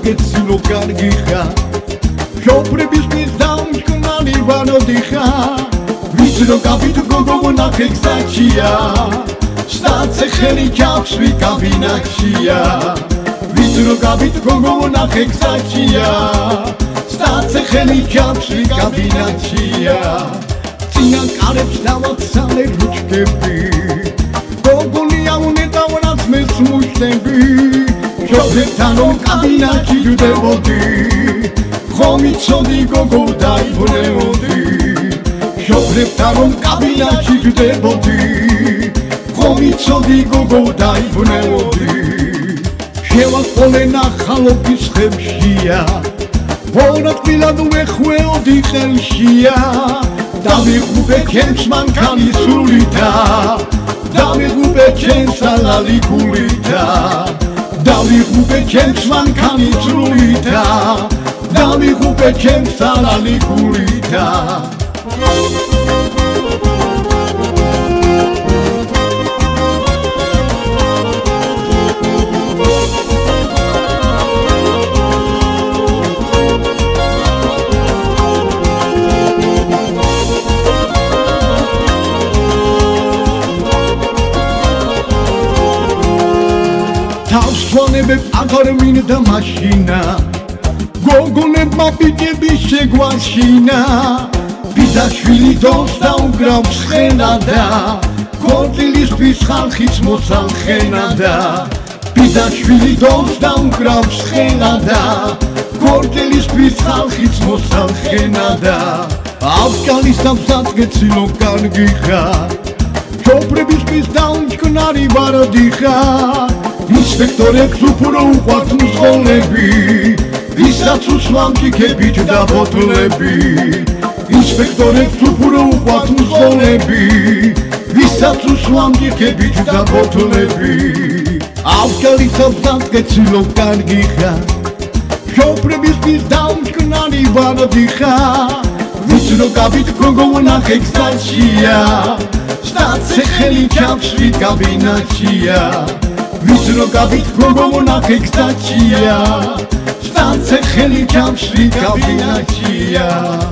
Getsilo kargicha Joprybiskie zamknali wanodicha Widzro kapitu kogo na heksacia Stace helikap swi kabinacia Widzro kapitu kogo na heksacia Stace helikap swi kabinacia Tina kareb stawat sale ruczkebi Kogo liaune dawnat mesmuśtebi Jobretano kabinaci judevodi Chomicodi gogo daibonevodi Jobretano kabinaci judevodi Chomicodi gogo daibonevodi Shewa polena chalopis chemshia Ponad miladu echweodi chelshia Dami gube kemsman kani sulita Dami gube kemsala likulita Dami gube kemsman kani sulita Dami gube kemsala likulita Tavsvanebeb agarminda mashina Gogolebma bigები შეგვაშინა ბიძაშვილი დონს დაუგრავს ხენადა ქორწილისთვის ხალხიც მოსალხენადა ბიძაშვილი დონს დაუგრავს ხენადა ქორწილისთვის ხალხიც მოსალხენადა ავკალის სამსაწგეცილო კარგიხა ჯობრებისთვის დაუნჯკნარი ვაროდიხა ინსპექტორებს უფრო უყვართ მძღოლები ვისაც უსვამჭიქებით და ბოთლები ინსპექტორებს უფრო უყვართ მძღოლები ვისაც უსვამჭიქებით და ბოთლები ავკალის სამსაწგეცილო კარგიხა ჯობრებისთვის დაუნჯკნარი ვაროდიხა ვიწრო გაბით გოგონა ჰექსაცია Stace helikap swi kabinacia Wizro gabit gogona heksacia Stace helikap swi kabinacia